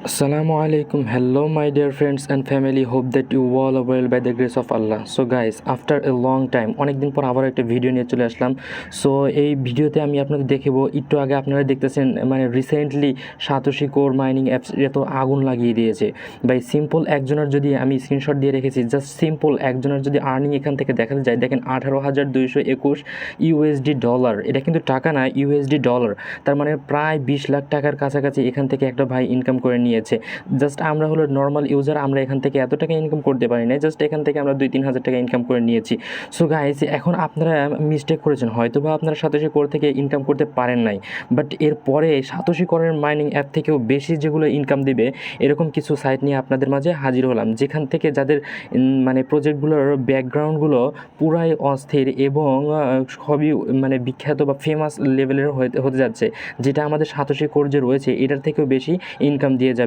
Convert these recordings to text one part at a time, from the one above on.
Assalamualaikum. Hello, my dear friends and family. Hope that you all are well by the grace of Allah. So guys, after a long time, অনেক দিন পর আবার একটা video নিয়ে চলে আসলাম। So এই ভিডিওতে আমি আপনাদের দেখাবো, একটু আগে আপনারা দেখতেছেন মানে recently satoshi core mining apps এত আগুন লাগিয়ে দিয়েছে। বাই সিম্পল একজনের যদি আমি স্ক্রিনশট দিয়ে রেখেছি, জাস্ট সিম্পল একজনের যদি আর্নিং এখান থেকে দেখাতে যায়, দেখেন 18,221 ইউএসডি ডলার। এটা কিন্তু টাকা না, ইউএসডি ডলার। তার মানে প্রায় 20 লাখ টাকার কাছাকাছি এখান থেকে একটা ভাই ইনকাম করে নিয়েছে। জাস্ট আমরা হলো নর্মাল ইউজার, আমরা এখান থেকে এত টাকা ইনকাম করতে পারি না, জাস্ট এখান থেকে আমরা 2-3 হাজার টাকা ইনকাম করে নিয়েছি। সো গাইস, এখন আপনারা মিস্টেক করেছেন, হয়তো বা আপনারা সাতোশি কোর থেকে ইনকাম করতে পারেন নাই, বাট এরপরে সাতোশি কোরের মাইনিং অ্যাপ থেকেও বেশি যেগুলো ইনকাম দিবে এরকম কিছু সাইট নিয়ে আপনাদের মাঝে হাজির হলাম, যেখান থেকে যাদের মানে প্রজেক্টগুলোর ব্যাকগ্রাউন্ডগুলো পুরাই অস্থির এবং সবই মানে বিখ্যাত বা ফেমাস লেভেলের হতে যাচ্ছে, যেটা আমাদের সাতোশি কোর যে রয়েছে এটার থেকেও বেশি ইনকাম দিয়ে যাবে।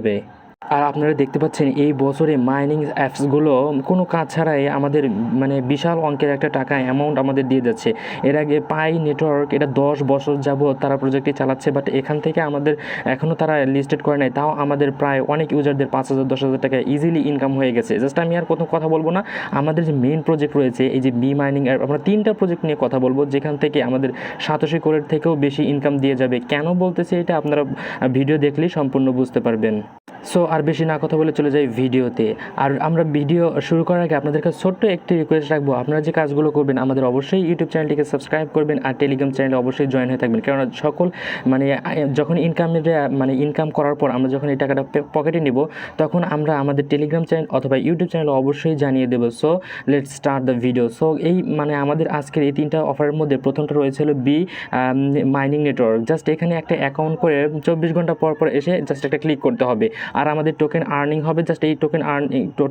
আর আপনারা দেখতে পাচ্ছেন এই বছরে মাইনিং অ্যাপসগুলো কোনো কাজ ছাড়াই আমাদের মানে বিশাল অঙ্কের একটা টাকা অ্যামাউন্ট আমাদের দিয়ে যাচ্ছে। এর আগে পাই নেটওয়ার্ক এটা 10 বছর যাবত তারা প্রজেক্টটি চালাচ্ছে, বাট এখান থেকে আমাদের এখনও তারা লিস্টেড করে নাই, তাও আমাদের প্রায় অনেক ইউজারদের 5,000-10,000 টাকা ইজিলি ইনকাম হয়ে গেছে। জাস্ট আমি আর কোনো কথা বলবো না, আমাদের যে মেইন প্রজেক্ট রয়েছে এই যে বি মাইনিং অ্যাপ, আমরা 3টা প্রজেক্ট নিয়ে কথা বলবো যেখান থেকে আমাদের সাতোশি কোরের থেকেও বেশি ইনকাম দিয়ে যাবে। কেন বলতেছে এটা আপনারা ভিডিও দেখলেই সম্পূর্ণ বুঝতে পারবেন। সো আর বেশি না কথা বলে চলে যাই ভিডিওতে। আর আমরা ভিডিও শুরু করার আগে আপনাদের কাছে ছোট্ট একটি রিকোয়েস্ট রাখবো, আপনারা যে কাজগুলো করবেন আমাদের অবশ্যই ইউটিউব চ্যানেলটিকে সাবস্ক্রাইব করবেন আর টেলিগ্রাম চ্যানেলে অবশ্যই জয়েন হয়ে থাকবেন, কারণ সকল মানে যখন ইনকাম করার পর আমরা যখন এই টাকাটা পকেটে নিব তখন আমরা আমাদের টেলিগ্রাম চ্যানেল অথবা ইউটিউব চ্যানেলে অবশ্যই জানিয়ে দেবো। So let's start the video. So এই মানে আমাদের আজকের এই 3টা অফারের মধ্যে প্রথমটা রয়েছে হলো বি মাইনিং নেটওয়ার্ক। জাস্ট এখানে একটা অ্যাকাউন্ট করে 24 ঘন্টা পর পর এসে জাস্ট একটা ক্লিক করতে হবে, আর আমাদের টোকেন আর্নিং হবে। জাস্ট এই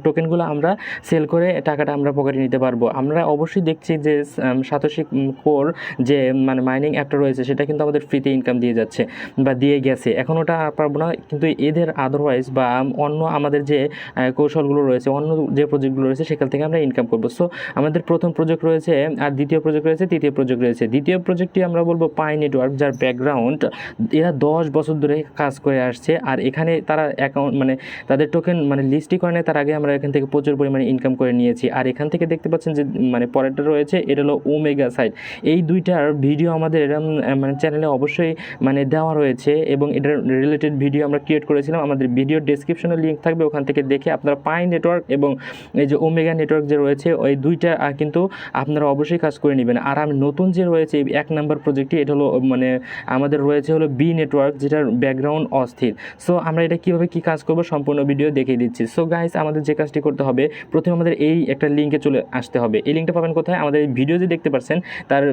টোকেনগুলো আমরা সেল করে টাকাটা আমরা পকেটে নিতে পারবো। আমরা অবশ্যই দেখছি যে সাতোশি কোর যে মানে মাইনিং অ্যাপটা রয়েছে সেটা কিন্তু আমাদের ফ্রিতে ইনকাম দিয়ে যাচ্ছে বা দিয়ে গেছে, এখন ওটা পারবো না, কিন্তু এদের আদারওয়াইজ বা অন্য আমাদের যে কৌশলগুলো রয়েছে, অন্য যে প্রজেক্টগুলো রয়েছে সেখান থেকে আমরা ইনকাম করবো। সো আমাদের প্রথম প্রজেক্ট রয়েছে, আর দ্বিতীয় প্রজেক্ট রয়েছে, তৃতীয় প্রজেক্ট রয়েছে। দ্বিতীয় প্রজেক্টটি আমরা বলবো পাই নেটওয়ার্ক, যার ব্যাকগ্রাউন্ড এরা 10 বছর ধরে কাজ করে আসছে, আর এখানে তারা অ্যাকাউন্ট মানে তাদের টোকেন মানে লিস্টই করে নেয়, তার আগে আমরা এখান থেকে প্রচুর পরিমাণে ইনকাম করে নিয়েছি। আর এখান থেকে দেখতে পাচ্ছেন যে মানে পরেরটা রয়েছে, এটা হলো ওমেগা সাইট। এই দুইটার ভিডিও আমাদের মানে চ্যানেলে অবশ্যই মানে দেওয়া রয়েছে এবং এটার রিলেটেড ভিডিও আমরা ক্রিয়েট করেছিলাম, আমাদের ভিডিও ডেসক্রিপশনে লিঙ্ক থাকবে, ওখান থেকে দেখে আপনারা পাই নেটওয়ার্ক এবং এই যে ওমেগা নেটওয়ার্ক যে রয়েছে ওই দুইটা কিন্তু আপনারা অবশ্যই কাজ করে নেবেন। আর আমি নতুন যে রয়েছে 1 নাম্বার প্রজেক্টটি, এটা হলো মানে আমাদের রয়েছে হলো বি নেটওয়ার্ক, যেটার ব্যাকগ্রাউন্ড অস্থির। সো আমরা এটা কীভাবে কী কাজ করবো সম্পূর্ণ ভিডিও দেখিয়ে দিচ্ছি। সো গাইস, আমাদের যে কাজটি করতে হবে, প্রথমে আমাদের এই একটা লিঙ্কে চলে আসতে হবে। এই লিঙ্কটা পাবেন কোথায়? আমাদের এই ভিডিও যে দেখতে পাচ্ছেন তার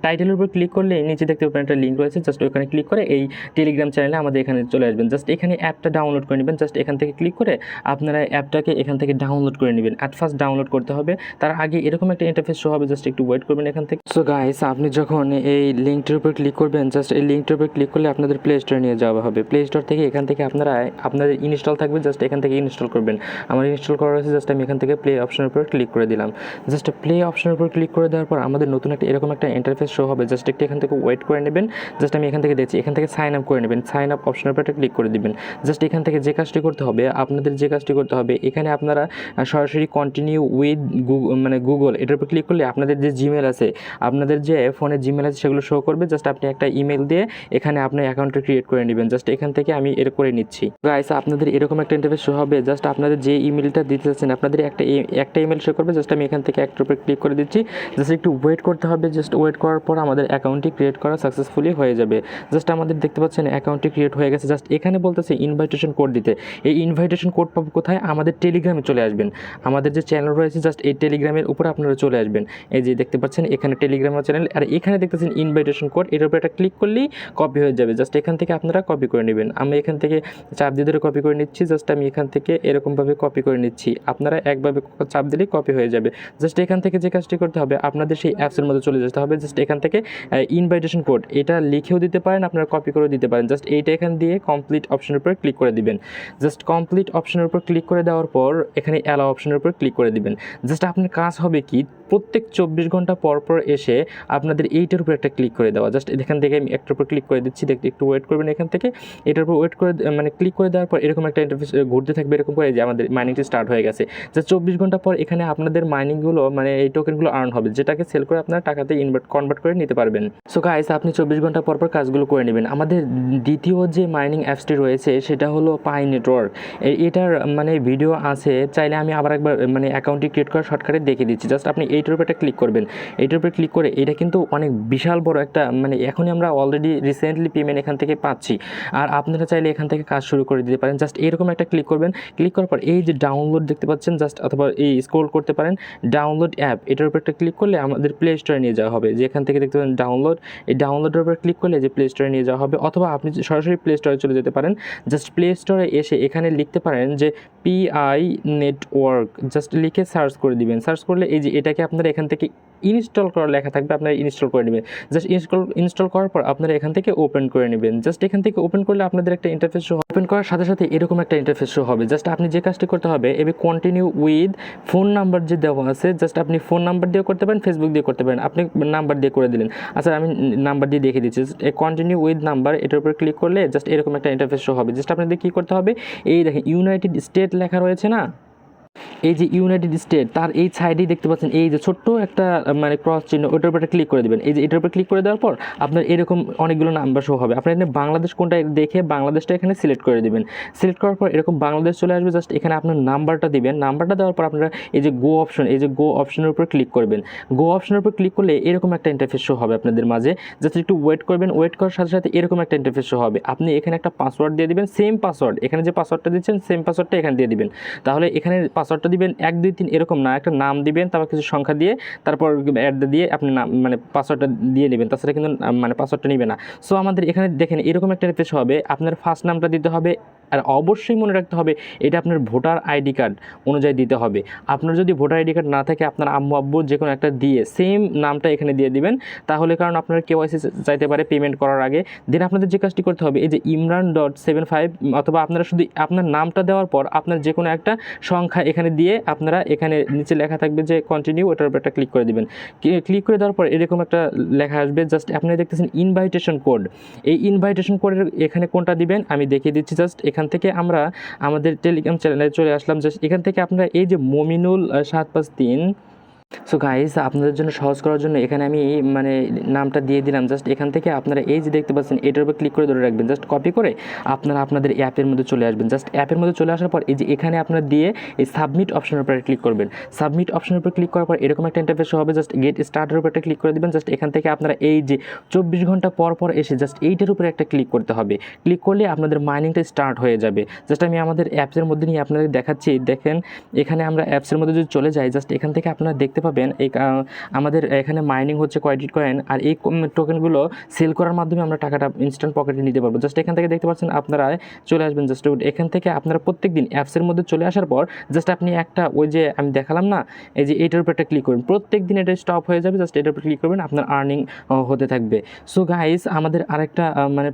টাইটেলের উপর ক্লিক করলে নিচে দেখতে পাবেন একটা লিঙ্ক রয়েছে, জাস্ট ওখানে ক্লিক করে এই টেলিগ্রাম চ্যানেলে আমাদের এখানে চলে আসবেন। জাস্ট এখানে অ্যাপটা ডাউনলোড করে নেবেন, জাস্ট এখান থেকে ক্লিক করে আপনারা অ্যাপটাকে এখান থেকে ডাউনলোড করে নেবেন। অ্যাট ফার্স্ট ডাউনলোড করতে হবে, তার আগে এরকম একটা ইন্টারফেস শো হবে, জাস্ট একটু ওয়েট করবেন এখান থেকে। সো গাইস, আপনি যখন এই লিঙ্কটির উপর ক্লিক করবেন, জাস্ট এই লিঙ্কটির উপর ক্লিক করলে আপনাদের প্লে স্টোরে নিয়ে যাওয়া হবে। প্লে স্টোর থেকে এখান থেকে আপনাদের ইনস্টল থাকবে, জাস্ট এখান থেকে ইনস্টল করবেন। আমার ইনস্টল করা রয়েছে, জাস্ট আমি এখান থেকে প্লে অপশনের উপর ক্লিক করে দিলাম। জাস্ট প্লে অপশনের উপর ক্লিক করে দেওয়ার পর আমাদের নতুন একটা এরকম একটা ইন্টারফেস শো হবে, জাস্ট এখান থেকে ওয়েট করে নেবেন। জাস্ট আমি এখান থেকে দেখছি, এখান থেকে সাইন আপ করে নেবেন, সাইন আপ অপশনের উপর ক্লিক করে দিবেন। জাস্ট এখান থেকে যে কাজটি করতে হবে, এখানে আপনারা সরাসরি কন্টিনিউ উইথ গুগল এটার উপর ক্লিক করলে আপনাদের যে জিমেল আছে, আপনাদের যে ফোনে জিমেল আছে সেগুলো শো করবে। জাস্ট আপনি একটা ইমেল দিয়ে এখানে আপনার অ্যাকাউন্টটা ক্রিয়েট করে নেবেন। জাস্ট এখান থেকে আমি এর করে নিচ্ছি। গাইস, আপনাদের এরকম একটা ইন্টারফেস শো হবে, জাস্ট আপনাদের যে ইমেলটা দিতে চাচ্ছেন আপনাদের একটা ইমেল শো করবে। জাস্ট আমি এখান থেকে একটার উপর ক্লিক করে দিচ্ছি। জাস্ট একটু ওয়েট করতে হবে। জাস্ট ওয়েট করার পর আমাদের অ্যাকাউন্টটি ক্রিয়েট করা সাকসেসফুলি হয়ে যাবে। জাস্ট আমাদের দেখতে পাচ্ছেন অ্যাকাউন্টটি ক্রিয়েট হয়ে গেছে। জাস্ট এখানে বলতেছে ইনভাইটেশন কোড দিতে। এই ইনভাইটেশন কোড পাবো কোথায়? আমাদের টেলিগ্রামে চলে আসবেন। আমাদের যে চ্যানেল রয়েছে জাস্ট এই টেলিগ্রামের উপরে আপনারা চলে আসবেন। এই যে দেখতে পাচ্ছেন এখানে টেলিগ্রামের চ্যানেল, আর এখানে দেখতেছেন ইনভাইটেশন কোড, এটার উপরে একটা ক্লিক করলেই কপি হয়ে যাবে। জাস্ট এখান থেকে আপনারা কপি করে নেবেন। আমি এখান থেকে চাপ দিয়ে ধরে কপি করে নিচ্ছি। জাস্ট আমি এখান থেকে এরকমভাবে কপি করে নিচ্ছি। আপনারা একভাবে চাপ দিলেই কপি হয়ে যাবে। জাস্ট এখান থেকে যে কাজটি করতে হবে, আপনাদের সেই অ্যাপসের মধ্যে চলে যেতে হবে। জাস্ট এখান থেকে ইনভাইটেশন কোড এটা লিখেও দিতে পারেন, আপনারা কপি করেও দিতে পারেন। জাস্ট এইটা এখান দিয়ে কমপ্লিট অপশনের উপর ক্লিক করে দিবেন। জাস্ট কমপ্লিট অপশনের উপর ক্লিক করে দেওয়ার পর এখানে অ্যালাও অপশনের উপর ক্লিক করে দিবেন। জাস্ট আপনার কাজ হবে কি, প্রত্যেক 24 ঘন্টা পর পর এসে আপনাদের এইটার উপর একটা ক্লিক করে দেওয়া। জাস্ট এখান থেকে আমি একটার উপর ক্লিক করে দিচ্ছি, দেখতে একটু ওয়েট করবেন। এখান থেকে এটার উপর ওয়েট করে ক্লিক করে দেওয়ার পর এরকম একটা ইন্টারফেস ঘুরতে থাকবে, এরকম করে যে আমাদের মাইনিংটি স্টার্ট হয়ে গেছে। জাস্ট 24 ঘন্টা পর এখানে আপনাদের মাইনিংগুলো এই টোকেনগুলো আর্ন হবে, যেটাকে সেল করে আপনারা টাকাতে কনভার্ট করে নিতে পারবেন। সো গাইস, আপনি 24 ঘন্টা পর পর কাজগুলো করে নেবেন। আমাদের দ্বিতীয় যে মাইনিং অ্যাপসটি রয়েছে সেটা হলো পাই নেটওয়ার্ক। এটার ভিডিও আছে, চাইলে আমি আবার একবার অ্যাকাউন্টটি ক্রিয়েট করার শর্টকাটে দেখিয়ে দিচ্ছি। জাস্ট আপনি এইটার উপর একটা ক্লিক করবেন। এইটার উপর ক্লিক করে এটা কিন্তু অনেক বিশাল বড় একটা এখনই আমরা অলরেডি রিসেন্টলি পেমেন্ট এখান থেকে পাচ্ছি, আর আপনারা চাইলে এখান থেকে কাজ শুরু করে দিতে পারেন। জাস্ট এরকম একটা ক্লিক করবেন। ক্লিক করার পর এই যে ডাউনলোড দেখতে পাচ্ছেন, জাস্ট অথবা এই স্ক্রল করতে পারেন ডাউনলোড অ্যাপ, এটার উপর একটা ক্লিক করলে আমাদের প্লে স্টোরে নিয়ে যাওয়া হবে। যেখান থেকে দেখতে পাচ্ছেন ডাউনলোড, এই ডাউনলোডের উপর ক্লিক করলে যে প্লে স্টোরে নিয়ে যাওয়া হবে, অথবা আপনি সরাসরি প্লে স্টোরে চলে যেতে পারেন। জাস্ট প্লে স্টোরে এসে এখানে লিখতে পারেন যে পিআই নেটওয়ার্ক, জাস্ট লিখে সার্চ করে দিবেন। সার্চ করলে এই যে এটাকে আপনারা এখান থেকে ইনস্টল করার লেখা থাকবে, আপনারা ইনস্টল করে নেবেন। জাস্ট ইনস্টল করার পর আপনারা এখান থেকে ওপেন করে নেবেন। জাস্ট এখান থেকে ওপেন করলে আপনাদের একটা ইন্টারফেস শো, ওপেন করার সাথে সাথে এরকম একটা ইন্টারফেস শো হবে। জাস্ট আপনি যে কাজটি করতে হবে, এবার কন্টিনিউ উইথ ফোন নাম্বার যে দেওয়া আছে, জাস্ট আপনি ফোন নাম্বার দিয়ে করতে পারেন, ফেসবুক দিয়ে করতে পারেন। আপনি নাম্বার দিয়ে করে দিলেন। আচ্ছা, আমি নাম্বার দিয়ে দেখে দিচ্ছি। কন্টিনিউ উইথ নাম্বার, এটার উপর ক্লিক করলে জাস্ট এরকম একটা ইন্টারফেস শো হবে। জাস্ট আপনাদের কী করতে হবে, এই দেখেন ইউনাইটেড স্টেট লেখা রয়েছে না, এই যে ইউনাইটেড স্টেট, তার এই সাইডেই দেখতে পাচ্ছেন এই যে ছোট্ট একটা ক্রস চিহ্ন, ওটার উপর ক্লিক করে দেবেন। এই যে এটার উপর ক্লিক করে দেওয়ার পর আপনার এরকম অনেকগুলো নাম্বার শো হবে। আপনার এখানে বাংলাদেশ কোনটা দেখে বাংলাদেশটা এখানে সিলেক্ট করে দেবেন। সিলেক্ট করার পর এরকম বাংলাদেশ চলে আসবে। জাস্ট এখানে আপনার নাম্বারটা দিবেন। নাম্বারটা দেওয়ার পর আপনারা এই যে গো অপশন, এই যে গো অপশনের উপর ক্লিক করবেন। গো অপশনের উপর ক্লিক করলে এরকম একটা ইন্টারফেস শো হবে আপনাদের মাঝে। জাস্ট একটু ওয়েট করবেন। ওয়েট করার সাথে সাথে এরকম একটা ইন্টারফেস শো হবে। আপনি এখানে একটা পাসওয়ার্ড দিয়ে দিবেন, সেম পাসওয়ার্ড, এখানে যে পাসওয়ার্ডটা দিচ্ছেন সেম পাসওয়ার্ডটা এখানে দিয়ে দিবেন। তাহলে এখানে পাসওয়ার্ডটা দিবেন 1 2 3 এরকম না, একটা নাম দিবেন, তারপর কিছু সংখ্যা দিয়ে, তারপর অ্যাড দিয়ে আপনি নাম পাসওয়ার্ডটা দিয়ে নেবেন। তাছাড়া কিন্তু পাসওয়ার্ডটা নেবে না। সো আমাদের এখানে দেখেন এরকম একটা ইন্টারফেস হবে। আপনার ফার্স্ট নামটা দিতে হবে, আর অবশ্যই মনে রাখতে হবে এটা আপনার ভোটার আইডি কার্ড অনুযায়ী দিতে হবে। আপনার যদি ভোটার আইডি কার্ড না থাকে, আপনার আম্মু আব্বুর যে কোনো একটা দিয়ে সেম নামটা এখানে দিয়ে দিবেন। তাহলে কারণ আপনার কেওয়াইসি চাইতে পারে পেমেন্ট করার আগে। দেন আপনাদের যে কাজটি করতে হবে, এই যে imran.75, অথবা আপনারা শুধু আপনার নামটা দেওয়ার পর আপনার যে কোনো একটা সংখ্যা এখানে দিয়ে আপনারা এখানে নিচে লেখা থাকবে যে কন্টিনিউ, ওটার উপর একটা ক্লিক করে দেবেন। ক্লিক করে দেওয়ার পর এরকম একটা লেখা আসবে। জাস্ট আপনারা দেখতেছেন ইনভাইটেশন কোড। এই ইনভাইটেশন কোডের এখানে কোনটা দিবেন আমি দেখিয়ে দিচ্ছি। জাস্ট এখান থেকে আমরা আমাদের টেলিগ্রাম চ্যানেলে চলে আসলাম। জাস্ট এখান থেকে আপনারা এই যে মমিনুল 753, সো গাইস, আপনাদের জন্য সহজ করার জন্য এখানে আমি নামটা দিয়ে দিলাম। জাস্ট এখান থেকে আপনারা এই যে দেখতে পাচ্ছেন এটার উপর ক্লিক করে ধরে রাখবেন। জাস্ট কপি করে আপনারা আপনাদের অ্যাপের মধ্যে চলে আসবেন। জাস্ট অ্যাপের মধ্যে চলে আসার পর এই যে এখানে আপনারা দিয়ে এই সাবমিট অপশনের উপর ক্লিক করবেন। সাবমিট অপশনের উপর ক্লিক করার পর এরকম একটা ইন্টারফেস হবে। জাস্ট গেট স্টার্টের উপর একটা ক্লিক করে দেবেন। জাস্ট এখান থেকে আপনারা এই যে 24 ঘন্টা পর পর এসে জাস্ট এইটার উপরে একটা ক্লিক করতে হবে। ক্লিক করলে আপনাদের মাইনিংটা স্টার্ট হয়ে যাবে। জাস্ট আমি আমাদের অ্যাপসের মধ্যে নিয়ে আপনাদের দেখাচ্ছি। দেখেন এখানে আমরা অ্যাপসের মধ্যে যদি চলে যাই, জাস্ট এখান থেকে আপনারা দেখতে পাবেন এই আমাদের এখানে মাইনিং হচ্ছে কয়েকটি কয়েন, আর এই টোকেনগুলো সেল করার মাধ্যমে আমরা টাকাটা ইনস্ট্যান্ট পকেটে নিতে পারবো। জাস্ট এখান থেকে দেখতে পাচ্ছেন আপনারা চলে আসবেন। জাস্ট এখান থেকে আপনারা প্রত্যেক দিন অ্যাপসের মধ্যে চলে আসার পর জাস্ট আপনি একটা ওই যে আমি দেখালাম না, এই যে এইটার উপর একটা ক্লিক করবেন। প্রত্যেক দিন এটা স্টপ হয়ে যাবে। জাস্ট এটার উপর ক্লিক করবেন, আপনার আর্নিং হতে থাকবে। সো গাইস, আমাদের আরেকটা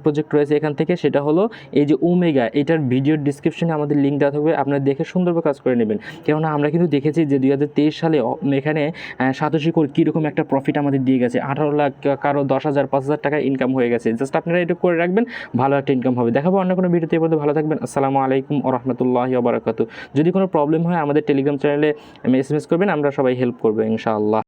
প্রজেক্ট রয়েছে এখান থেকে, সেটা হলো এই যে ওমেগা। এটার ভিডিওর ডিসক্রিপশনে আমাদের লিঙ্ক দেওয়া থাকবে, আপনারা দেখে সুন্দরভাবে কাজ করে নেবেন। কেননা আমরা কিন্তু দেখেছি যে 2023 সালে এখানে সাতোশি কোড কীরকম একটা প্রফিট আমাদের দিয়ে গেছে। 18 লাখ, কারো 10,000 5,000 টাকা ইনকাম হয়ে গেছে। জাস্ট আপনারা এটা করে রাখবেন, ভালো একটা ইনকাম হবে। দেখাবো অন্য কোনো ভিডিওতে। ভালো থাকবেন। আসসালামু আলাইকুম ওয়া রাহমাতুল্লাহি ওয়া বারাকাতুহু। যদি কোনো প্রবলেম হয় আমাদের টেলিগ্রাম চ্যানেলে SMS করবেন, আমরা সবাই হেল্প করবো ইনশাআল্লাহ।